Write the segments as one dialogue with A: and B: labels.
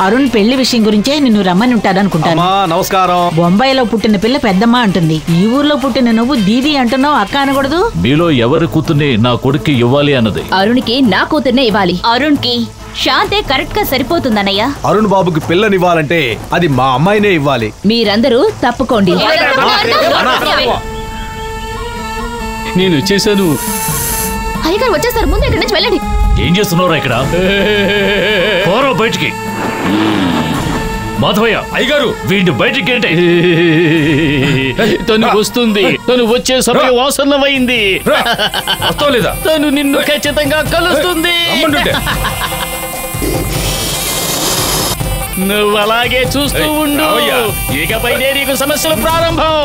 A: అరుణ్ పెళ్లి విషయం గురించే నిన్ను రమ్మని ఉంటాడనుకుంటాను.
B: నమస్కారం.
A: బొంబాయిలో పుట్టిన పిల్ల పెద్దమ్మ అంటుంది, ఈ ఊర్లో పుట్టిన నువ్వు దీది అంటున్నావు, అక్క అనకూడదు.
C: మీలో ఎవరి కూతుర్ని నా కొడుక్కి ఇవ్వాలి అన్నది.
D: అరుణ్కి నా కూతుర్నే ఇవ్వాలి. అరుణ్కి శాంతే కరెక్ట్ గా సరిపోతుందన్నయ్య.
B: అరుణ్ బాబుకి పిల్లనివ్వాలంటే అది మా అమ్మాయినే ఇవ్వాలి.
D: మీరందరూ తప్పుకోండి.
E: నేను వచ్చేసాను.
D: అయ్యగారు వచ్చేసారు, ముందు ఇక్కడి నుంచి వెళ్ళండి.
C: ఏం చేస్తున్నారా ఇక్కడ? పోరా బయటికి. మాధవయ్య, అయ్యగారు వీడిని బయటికి ఏంటి?
E: తను వస్తుంది, తను వచ్చే సమయం ఆసన్నమైంది.
B: లేదా
E: తను నిన్ను ఖచ్చితంగా కలుస్తుంది. నువ్వు అలాగే చూస్తూ ఉండు, ఇకపైనే నీకు సమస్యలు ప్రారంభం.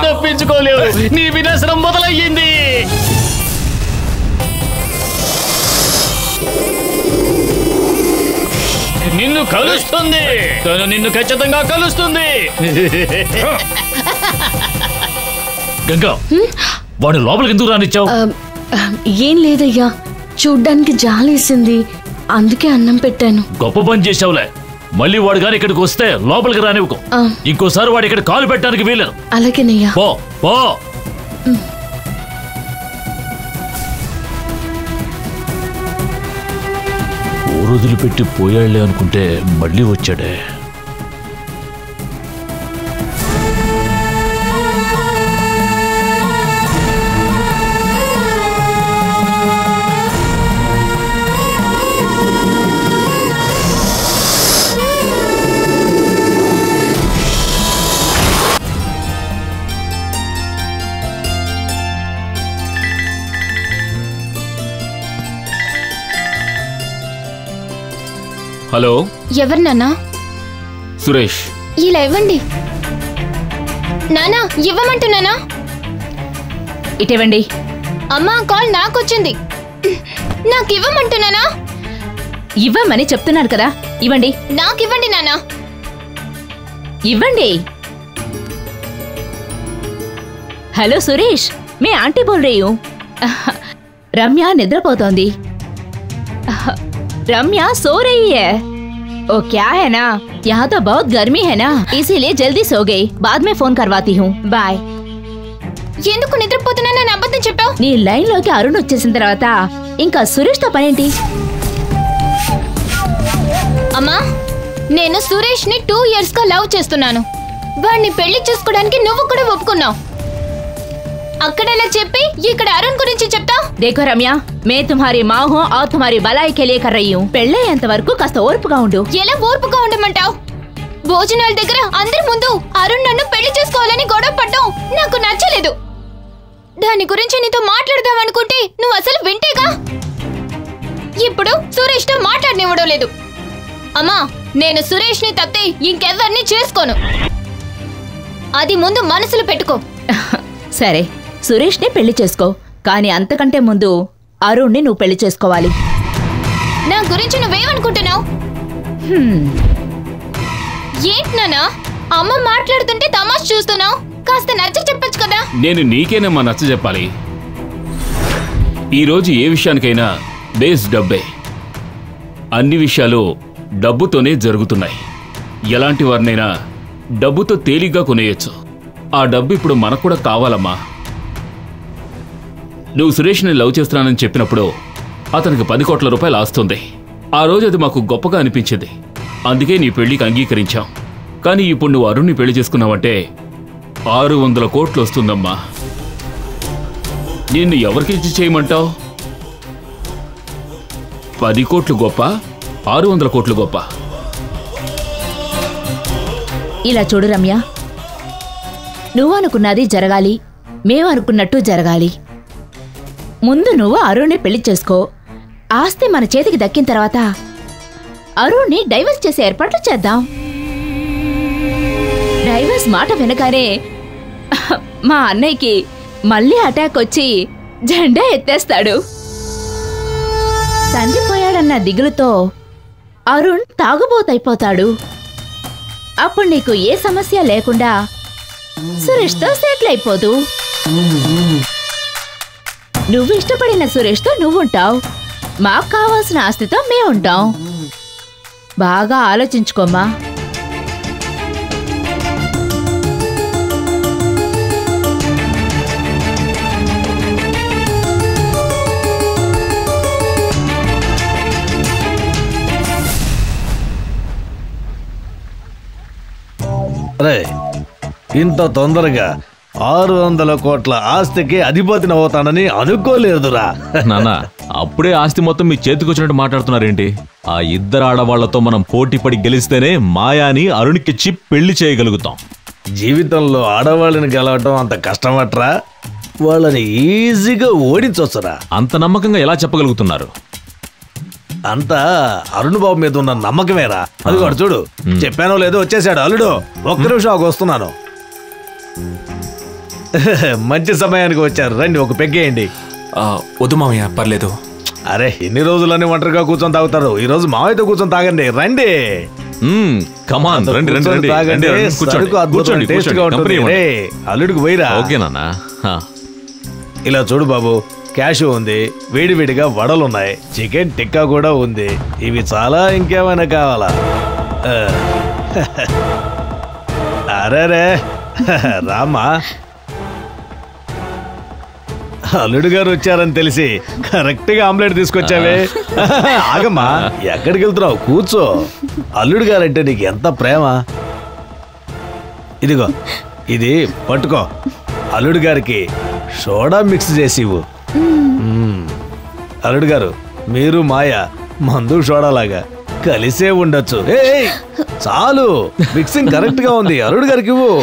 E: తప్పించుకోలేవు, నీ వినాశనం మొదలయ్యింది. నిన్ను కలుస్తుంది, తను నిన్ను ఖచ్చితంగా కలుస్తుంది.
C: గంగా, వాడు లోపలికి ఎందుకు రానిచ్చావు?
F: ఏం లేదయ్యా, చూడ్డానికి జాలేసింది, అందుకే అన్నం పెట్టాను.
C: గొప్ప పని చేసావులే. మళ్ళీ వాడు గాని ఇక్కడికి వస్తే లోపలికి రానివ్వకు. ఇంకోసారి వాడు ఇక్కడ కాలు పెట్టడానికి వీలేదు.
F: అలాగేనయ్యా.
C: పో పో. రోజులు పెట్టి పోయాళ్లే అనుకుంటే మళ్ళీ వచ్చాడే.
E: హలో,
G: ఎవరు నాన్నా?
E: సురేష్.
G: ఇలా ఇవ్వండి నానా, ఇవ్వమంటున్నానా?
D: ఇటివ్వండి.
G: అమ్మా, కాల్ నాకొచ్చింది, నాకు ఇవ్వమంటున్నానా?
D: ఇవ్వమని చెప్తున్నాను కదా, ఇవ్వండి.
G: నాకు ఇవ్వండి నానా,
D: ఇవ్వండి. హలో సురేష్, మే ఆంటీ బోల్ రही हूं. రమ్య నిద్రపోతోంది. रम्या सो रही है. ओ क्या है ना, यहाँ तो बहुत गर्मी है ना, इसीलिए जल्दी सो गई. बाद में फोन करवाती हूँ. बाय.
G: ఎందుకు నిద్రపోతున్నానని అబద్ధం చెప్పావు?
D: నీ లైన్ లోకి అరుణ్ వచ్చేసిన తర్వాత ఇంకా సురేష్ తో పనేంటి?
G: అమ్మా, నేను సురేష్ ని 2 years గా లవ్ చేస్తున్నాను. వాడిని పెళ్లి చేసుకోవడానికి నువ్వు కూడా ఒప్పుకున్నావు. అక్కడలా చెప్పి ఇక్కడ అరుణ్ గురించి చెప్తావు?
D: देखो रम्या, मैं तुम्हारी माँ हूँ और तुम्हारी भलाई के लिए कर रही हूँ. పెళ్ళయ్యేంత వరకు కాస్త ఓర్పుగా ఉండు.
G: ఎలా ఓర్పుగా ఉండమంటావు? భోజనాల దగ్గర అందరి ముందు అరుణ్ నన్ను పెళ్లి చేసుకోవాలని గొడవ పడ్డం నాకు నచ్చలేదు. దాని గురించి నీతో మాట్లాడదాం అనుకుంటే నువ్వు అసలు వింటేగా. ఇప్పుడు సురేష్ తో మాట్లాడనివ్వడం లేదు. అమ్మా, నేను సురేష్ ని తప్పితే ఇంకెవరిని చేసుకోను. అది ముందు మనసులో పెట్టుకో.
D: సరే, సురేష్ ని పెళ్లి చేసుకో, కానీ అంతకంటే ముందు అరుణ్ ని నువ్వు పెళ్లి చేసుకోవాలి.
G: నా గురించి నువ్వేమనుకుంటున్నావు? ఏంటి నాన్నా, అమ్మ మాట్లాడుతుంటే తమాషా చూస్తున్నావు? కాస్త నచ్చ చెప్పొచ్చు కదా.
E: నేను నీకేనమ్మా నచ్చ చెప్పాలి. ఈరోజు ఏ విషయానికైనా బేస్ డబ్బే. అన్ని విషయాలు డబ్బుతోనే జరుగుతున్నాయి. ఎలాంటి వారినైనా డబ్బుతో తేలిగ్గా కొనేయచ్చు. ఆ డబ్బు ఇప్పుడు మనకు కూడా కావాలమ్మా. నువ్వు సురేష్ని లవ్ చేస్తున్నానని చెప్పినప్పుడు అతనికి 10 కోట్ల రూపాయలు ఆస్తుంది. ఆ రోజు అది మాకు గొప్పగా అనిపించింది, అందుకే నీ పెళ్లికి అంగీకరించాం. కానీ ఇప్పుడు నువ్వు అరుణ్ని పెళ్లి చేసుకున్నావంటే 600 కోట్లు వస్తుందమ్మా. నిన్ను ఎవరికిచ్చి చేయమంటావు? 10 కోట్లు గొప్ప, 600 కోట్లు గొప్ప?
D: ఇలా చూడు రమ్య, నువ్వు అనుకున్నది జరగాలి, మేము అనుకున్నట్టు జరగాలి. ముందు నువ్వు అరుణ్ని పెళ్లి చేసుకో. ఆస్తి మన చేతికి దక్కిన తర్వాత అరుణ్ని డైవర్స్ చేసే ఏర్పాట్లు చేద్దాం. డైవర్స్ మాట వినగానే మా అన్నయ్యకి మళ్ళీ అటాక్ వచ్చి జెండా ఎత్తేస్తాడు. తండ్రి పోయాడన్న దిగులుతో అరుణ్ తాగుబోతైపోతాడు. అప్పుడు నీకు ఏ సమస్య లేకుండా సురేష్తో సెటిల్ అయిపోదు. నువ్వు ఇష్టపడిన సురేష్తో నువ్వుంటావు, మాకు కావాల్సిన ఆస్తితో మేముంటాం. బాగా ఆలోచించుకోమ్మా.
B: రే, ఇంత తొందరగా 600 కోట్ల ఆస్తికి అధిపతిని అవుతానని అనుకోలేదురా.
H: నాన్న, అప్పుడే ఆస్తి మొత్తం మీ చేతికొచ్చినట్టు మాట్లాడుతున్నారేంటి? ఆ ఇద్దరు ఆడవాళ్లతో మనం పోటీ పడి గెలిస్తేనే మాయాని అరుణ్కిచ్చి పెళ్లి చేయగలుగుతాం.
B: జీవితంలో ఆడవాళ్ళని గెలవటం అంత కష్టమట్రా? వాళ్ళని ఈజీగా ఓడించొచ్చురా.
H: అంత నమ్మకంగా ఎలా చెప్పగలుగుతున్నారు?
B: అంతా అరుణ్ బాబు మీద ఉన్న నమ్మకమేరా. అది వాడు చూడు, చెప్పానో లేదో వచ్చేసాడు. అల్లుడు, ఒక్క నిమిషం వస్తున్నాను. మంచి సమయానికి వచ్చారు, రండి ఒక పెగ్గేయండి.
I: వద్దు మామయ్య, పర్లేదు.
B: అరే, ఎన్ని రోజులని ఒంటరిగా కూర్చొని తాగుతారు? ఈ రోజు మావయ్యతో కూర్చొని తాగండి, రండి.
H: కమాన్, రండి రండి రండి.
B: తాగండి,
H: కూర్చోండి,
B: అద్భుతమైన టేస్ట్ గా ఉంటుంది. రే, అల్లుడికి పోయిరా.
H: ఓకే నాన్న.
B: ఇలా చూడు బాబు, క్యాష్ ఉంది, వేడివేడిగా వడలున్నాయి, చికెన్ టిక్కా కూడా ఉంది. ఇవి చాలా, ఇంకేమైనా కావాలా? అరే రామా, అల్లుడు గారు వచ్చారని తెలిసి కరెక్ట్ గా ఆమ్లెట్ తీసుకొచ్చావే. ఆగమ్మా, ఎక్కడికి వెళ్తున్నావు? కూర్చో. అల్లుడు గారంటే నీకు ఎంత ప్రేమ. ఇదిగో, ఇది పట్టుకో. అల్లుడు గారికి సోడా మిక్స్ చేసి ఇవ్వు. అల్లుడు గారు, మీరు మాయ మందు సోడాలాగా కలిసే ఉండొచ్చు. చాలు, మిక్సింగ్ కరెక్ట్ గా ఉంది. అల్లుడు గారికి ఇవ్వు.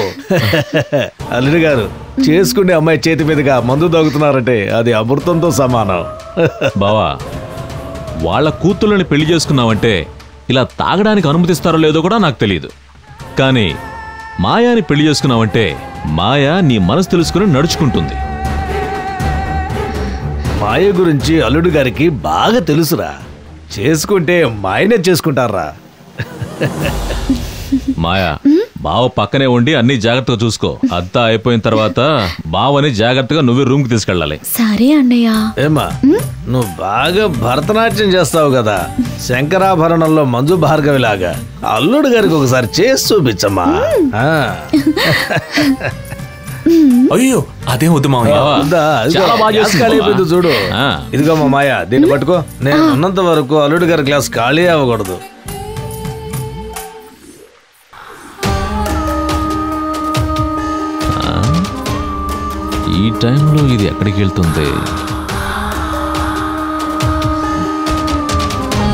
B: అల్లుడు గారు, చేసుకునే అమ్మాయి చేతి మీదుగా మందు తాగుతున్నారంటే అది అమృతంతో సమానం.
H: బావా, వాళ్ళ కూతుళ్ళని పెళ్లి చేసుకున్నావంటే ఇలా తాగడానికి అనుమతిస్తారో లేదో కూడా నాకు తెలియదు. కానీ మాయాని పెళ్లి చేసుకున్నావంటే మాయా నీ మనసు తెలుసుకుని నడుచుకుంటుంది.
B: మాయ గురించి అల్లుడు గారికి బాగా తెలుసురా. చేసుకుంటే మాయనే చేసుకుంటారా.
H: మాయా, బావ పక్కనే ఉండి అన్ని జాగ్రత్తగా చూసుకో. అంతా అయిపోయిన తర్వాత బావని జాగ్రత్తగా నువ్వే రూమ్ కి తీసుకెళ్ళాలి.
F: సరే అన్నయ్య.
B: ఏమా, నువ్వు బాగా భరతనాట్యం చేస్తావు కదా, శంకరాభరణంలో మంజు భార్గవి లాగా అల్లుడు గారికి ఒకసారి చేసి చూపించమ్మా.
I: అయ్యో, అదేం వద్దు మామయ్య.
H: చాలా బాగా చేస్తున్నావు.
B: చూడు, ఇదిగో మా మాయ, దీన్ని పట్టుకో. నేను ఉన్నంత వరకు అల్లుడు గారి గ్లాస్ ఖాళీ అవ్వకూడదు.
H: ఈ టైంలో ఇది ఎక్కడికి వెళ్తుంది?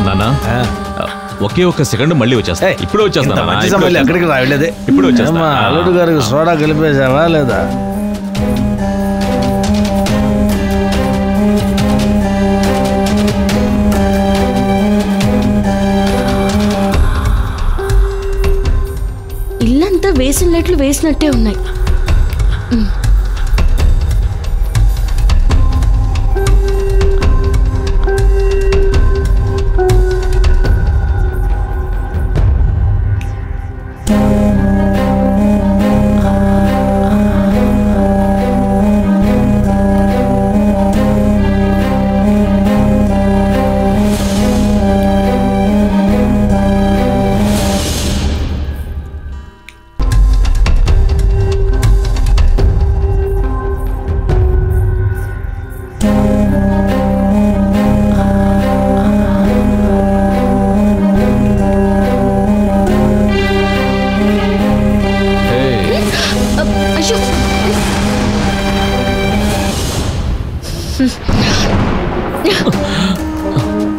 H: నానా, ఒకే ఒక్క సెకండ్ మళ్ళీ వచ్చేస్తా. ఇప్పుడు వచ్చేస్తా.
B: మంచి సమయంలో ఎక్కడికి రావలేదే.
H: ఇప్పుడు వచ్చేస్తా.
B: అల్లుడు గారికి సోడా కలిపేసావా లేదా?
F: ఇల్లంతా వేసిన లైట్లు వేసినట్టే ఉన్నాయి.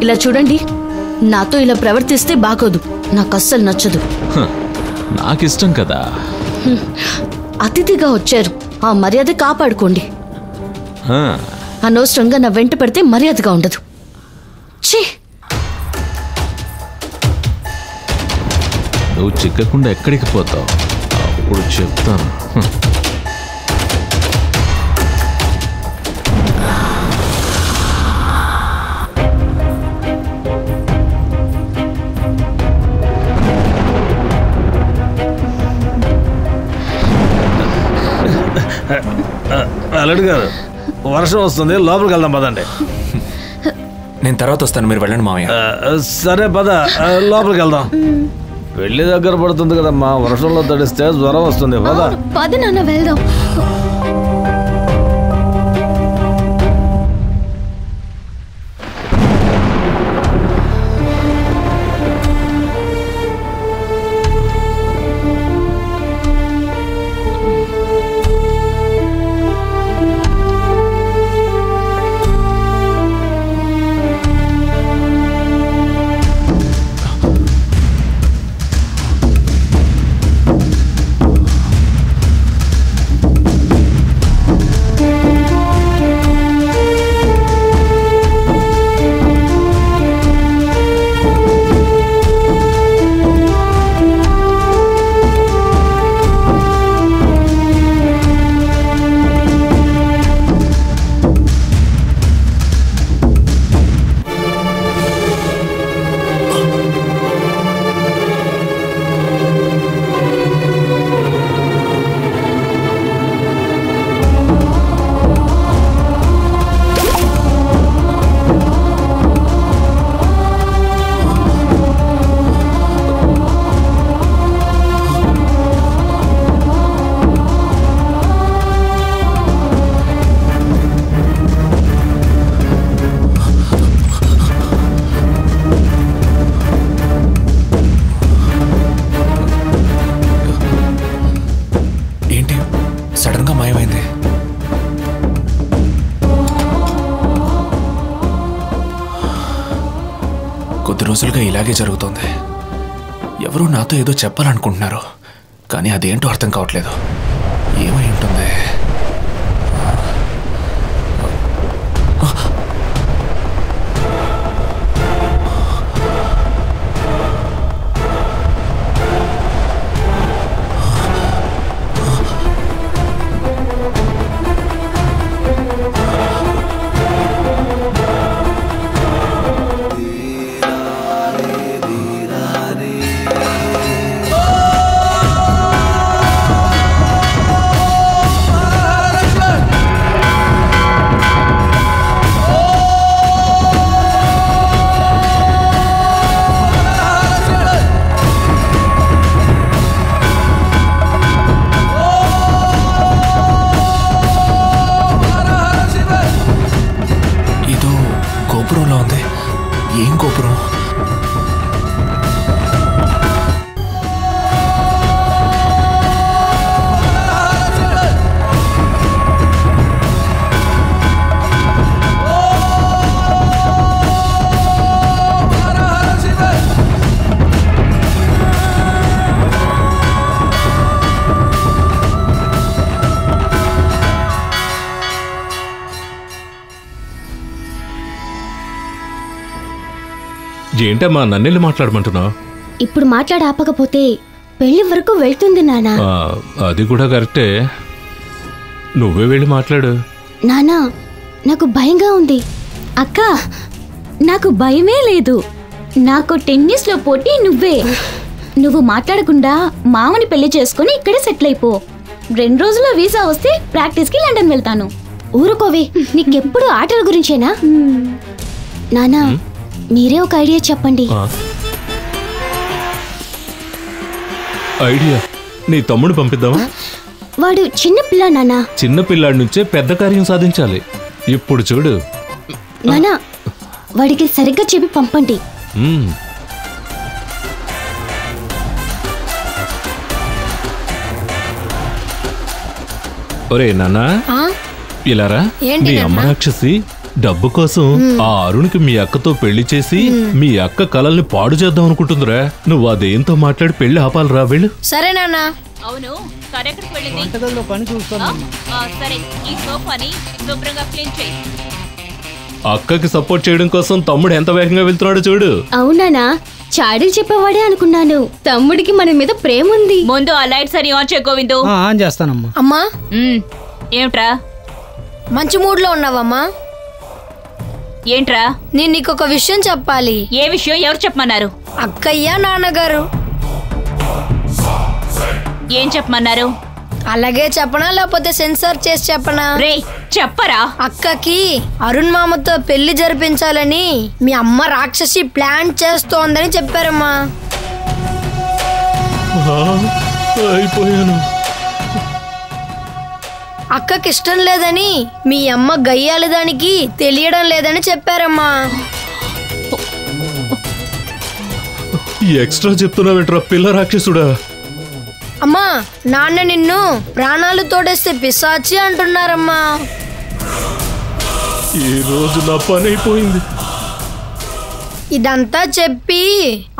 F: ఇలా చూడండి, నాతో ఇలా ప్రవర్తిస్తే బాగోదు. నాకు అస్సలు నచ్చదు.
H: నాకిష్టం కదా.
F: అతిథిగా వచ్చారు, ఆ మర్యాద కాపాడుకోండి. అనవసరంగా నా వెంట పడితే మర్యాదగా ఉండదు. ఛీ,
H: నువ్వు చిక్కకుండా ఎక్కడికి పోతావు? అప్పుడు చెప్తాను.
B: అల్లుడు గారు, వర్షం వస్తుంది, లోపలికి వెళ్దాం పదండి.
I: నేను తర్వాత వస్తాను, మీరు వెళ్ళండి మామయ్య.
B: సరే పద, లోపలికి వెళ్దాం. పెళ్లి దగ్గర పడుతుంది కదమ్మా, వర్షంలో తడిస్తే జ్వరం వస్తుంది. పద
F: పద నాన్న వెళ్దాం.
I: కొద్ది రోజులుగా ఇలాగే జరుగుతోంది. ఎవరో నాతో ఏదో చెప్పాలనుకుంటున్నారు, కానీ అదేంటో అర్థం కావట్లేదు. ఏమై ఉంటుంది? గోపురంలో ఉంది. ఏం గోపురం?
H: ఏంటమ్మా నన్నెళ్ళి మాట్లాడమంటున్నావు?
F: ఇప్పుడు మాట్లాడి ఆపకపోతే పెళ్లి వరకు వెళ్తుంది నానా.
H: అది కూడా కరెక్టే, నువ్వే వెళ్ళి మాట్లాడు.
F: నానా నాకు భయంగా ఉంది. అక్క నాకు భయమే లేదు. నాకు టెన్నిస్లో పోటీ నువ్వే. నువ్వు మాట్లాడకుండా మామని పెళ్లి చేసుకుని ఇక్కడే సెటిల్ అయిపో. 2 రోజుల్లో వీసా వస్తే ప్రాక్టీస్కి లండన్ వెళ్తాను. ఊరుకోవే, నీకెప్పుడు ఆటల గురించేనా? నానా మీరే ఒక ఐడియా చెప్పండి.
H: ఐడియా? నీ తమ్ముడు పంపిద్దామా?
F: వాడు చిన్న పిల్ల నానా.
H: చిన్న పిల్లాడి నుంచే పెద్ద కార్యం సాధించాలి. ఇప్పుడు చూడు
F: నానా, వాడికి సరిగ్గా చెప్పి పంపండి.
H: ఒరే నాన్నా, ఇలారా. మీ అమ్మ రాక్షసి డబ్బు కోసం ఆ అరుణ్కి మీ అక్కతో పెళ్లి చేసి మీ అక్క కలల్ని పాడు చేద్దాం అనుకుంటుందిరా. నువ్వు అదేంతో మాట్లాడి పెళ్లి ఆపాలరా. వెళ్ళు.
D: సరే నాన్న.
J: అవును, కరెక్ట్ వెళ్ళింది.
K: పని చూస్తాను.
J: సరే, ఈ సోఫాని శుభ్రంగా క్లీన్ చేయి.
H: అక్కకి సపోర్ట్ చేయడం కోసం తమ్ముడు ఎంత వేగంగా వెళ్తున్నాడు చూడు.
F: అవునా, చాడీలు చెప్పేవాడే అనుకున్నాను. తమ్ముడికి మన మీద ప్రేమ ఉంది.
J: ముందు ఆ లైట్స్ అని ఆన్ చేయ గోవిందు.
K: ఆన్ చేస్తానమ్మా.
D: అమ్మా
J: ఏమిట్రా
D: మంచి మూడ్ లో ఉన్నావమ్మా?
J: ఏంట్రా?
D: నేను నీకు ఒక విషయం చెప్పాలి.
J: ఏ విషయం? ఎవరు చెప్పమన్నారు?
D: అక్కయ్య నాన్నగారు.
J: ఏం చెప్పమన్నారు?
D: అలాగే చెప్పనా లేకపోతే సెన్సార్ చేసి చెప్పనా?
J: రే చెప్పరా.
K: అక్కకి అరుణ్ మామతో పెళ్లి జరిపించాలని మీ అమ్మ రాక్షసి ప్లాన్ చేస్తోందని చెప్పారమ్మా.
E: అయిపోయాను.
K: అక్కకి ఇష్టం లేదని మీ అమ్మ గయ్యాలి దానికి తెలియడం లేదని చెప్పారమ్మా.
E: ఎక్స్ట్రా చెప్తున్నావేంట్రా పిల్ల రాక్షసుడా?
K: అమ్మా, నాన్న నిన్ను ప్రాణాలు తోడేస్తే పిశాచి అంటున్నారమ్మా.
E: ఈ రోజు నా పని అయిపోయింది.
K: ఇదంతా చెప్పి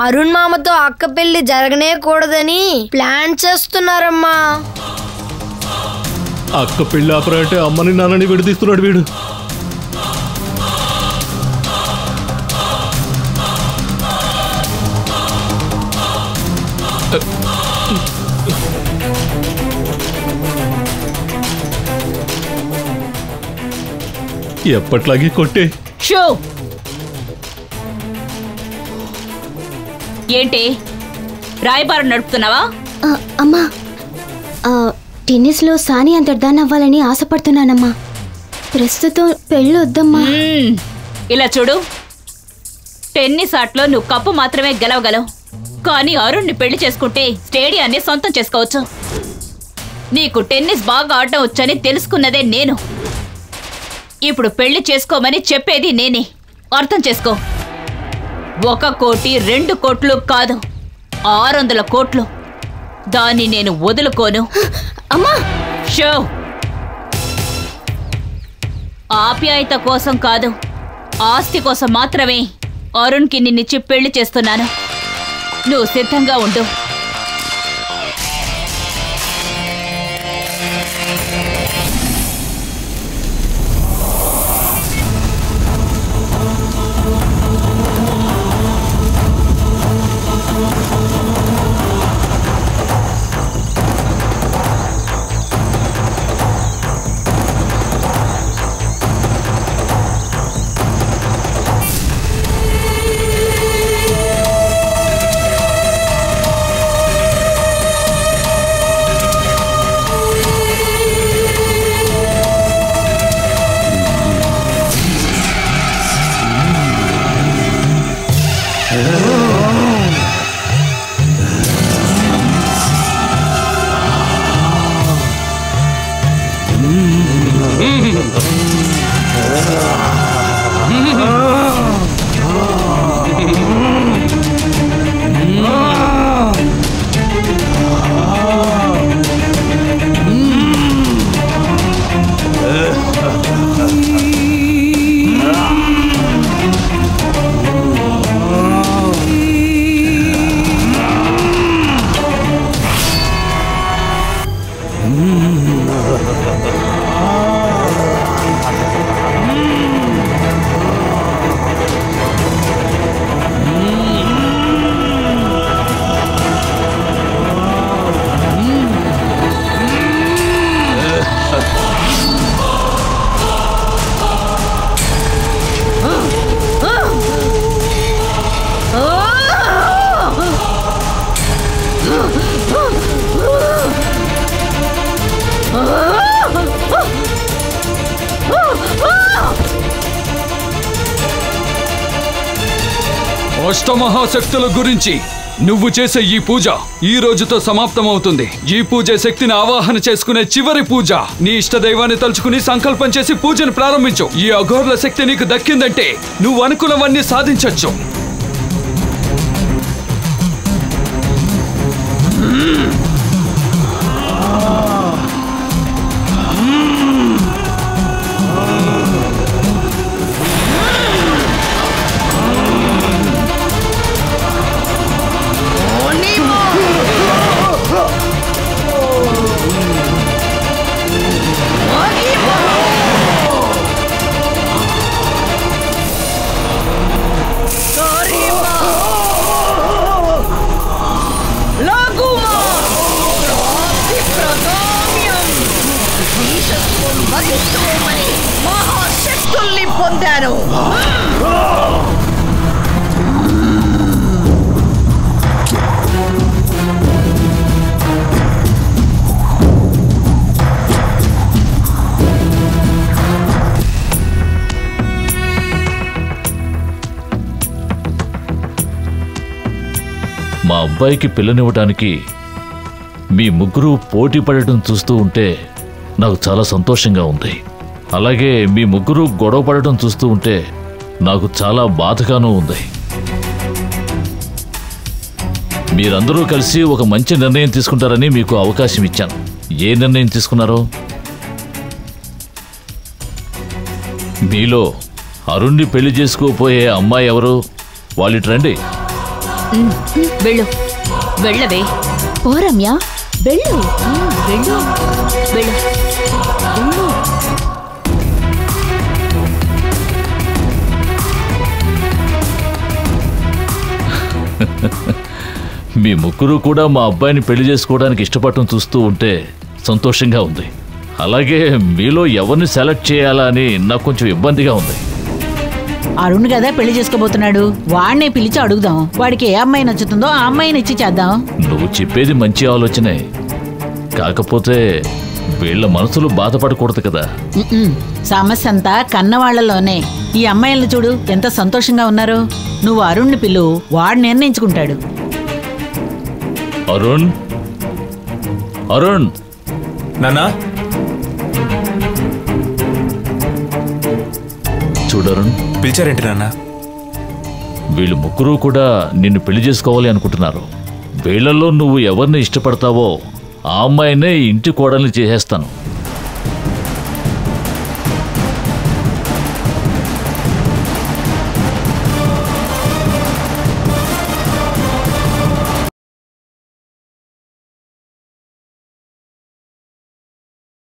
K: అరుణ్ మామతో అక్క పెళ్లి జరగనే కూడదని ప్లాన్ చేస్తున్నారమ్మా.
E: అక్క పెళ్లి ఆపరా అంటే అమ్మని నాన్నని విడదీస్తున్నాడు వీడు. ఎప్పట్లాగే కొట్టే.
J: షో ఏంటి రాయబారం నడుపుతున్నావా?
F: అమ్మా, టెన్నిస్లో సాని అంతర్దాన్ అవ్వాలని ఆశపడుతున్నానమ్మా. ప్రస్తుతం పెళ్ళి వద్దమ్మా.
J: ఇలా చూడు, టెన్నిస్ ఆటలో నువ్వు కప్పు మాత్రమే గెలవగలవు, కానీ అరుణ్ని పెళ్లి చేసుకుంటే స్టేడియాన్ని సొంతం చేసుకోవచ్చు. నీకు టెన్నిస్ బాగా ఆడటం వచ్చని తెలుసుకున్నదే నేను. ఇప్పుడు పెళ్లి చేసుకోమని చెప్పేది నేనే. అర్థం చేసుకో. 1 కోటి 2 కోట్లు కాదు, 600 కోట్లు. దాన్ని నేను వదులుకోను.
F: అమ్మా,
J: షో ఆప్యాయత కోసం కాదు, ఆస్తి కోసం మాత్రమే అరుణ్కి నిన్నిచ్చి పెళ్లి చేస్తున్నాను. నువ్వు సిద్ధంగా ఉండు.
L: అష్టమహాశక్తుల గురించి నువ్వు చేసే ఈ పూజ ఈ రోజుతో సమాప్తమవుతుంది. ఈ పూజ శక్తిని ఆవాహన చేసుకునే చివరి పూజ. నీ ఇష్ట దైవాన్ని తలుచుకుని సంకల్పం చేసి పూజను ప్రారంభించు. ఈ అఘోర్ల శక్తి నీకు దక్కిందంటే నువ్వు అనుకున్నవన్నీ సాధించొచ్చు.
K: Laguma!
C: మా అబ్బాయికి పిల్లనివ్వడానికి మీ ముగ్గురు పోటీ పడటం చూస్తూ ఉంటే నాకు చాలా సంతోషంగా ఉంది. అలాగే మీ ముగ్గురు గొడవ పడటం చూస్తూ ఉంటే నాకు చాలా బాధగానూ ఉంది. మీరందరూ కలిసి ఒక మంచి నిర్ణయం తీసుకుంటారని మీకు అవకాశం ఇచ్చాను. ఏ నిర్ణయం తీసుకున్నారో? మీలో అరుణ్ణి పెళ్లి చేసుకోపోయే అమ్మాయి ఎవరు? వాళ్ళిటు రండి.
J: వెళ్ళు, వెళ్ళవే.
D: ఓ రమ్య, వెళ్ళు వెళ్ళు వెళ్ళు.
C: మీ ముగ్గురు కూడా మా అబ్బాయిని పెళ్లి చేసుకోవడానికి ఇష్టపడటం చూస్తూ ఉంటే సంతోషంగా ఉంది. అలాగే మీలో ఎవరిని సెలెక్ట్ చేయాలా అని నాకు కొంచెం ఇబ్బందిగా ఉంది.
A: అరుణ్ కదా పెళ్లి చేసుకోబోతున్నాడు, వాడినే పిలిచి అడుగుదాం. వాడికి ఏ అమ్మాయి నచ్చుతుందో ఆ అమ్మాయిని ఇచ్చి చేద్దాం.
C: నువ్వు చెప్పేది మంచి ఆలోచనే, కాకపోతే వీళ్ళ మనసులు బాధపడకూడదు కదా.
A: సమస్య అంతా కన్నవాళ్లలోనే. ఈ అమ్మాయిలను చూడు ఎంత సంతోషంగా ఉన్నారో. నువ్వు అరుణ్ని పిలు, వాడు నిర్ణయించుకుంటాడు.
C: అరుణ్, అరుణ్.
I: నాన్నా,
C: చూడరుణ్,
I: పిలిచారేంటి నాన్న?
C: వీళ్ళు ముగ్గురు కూడా నిన్ను పెళ్లి చేసుకోవాలి అనుకుంటున్నారు. వీళ్ళల్లో నువ్వు ఎవరిని ఇష్టపడతావో ఆ అమ్మాయినే ఇంటి కోడల్ని చేసేస్తాను.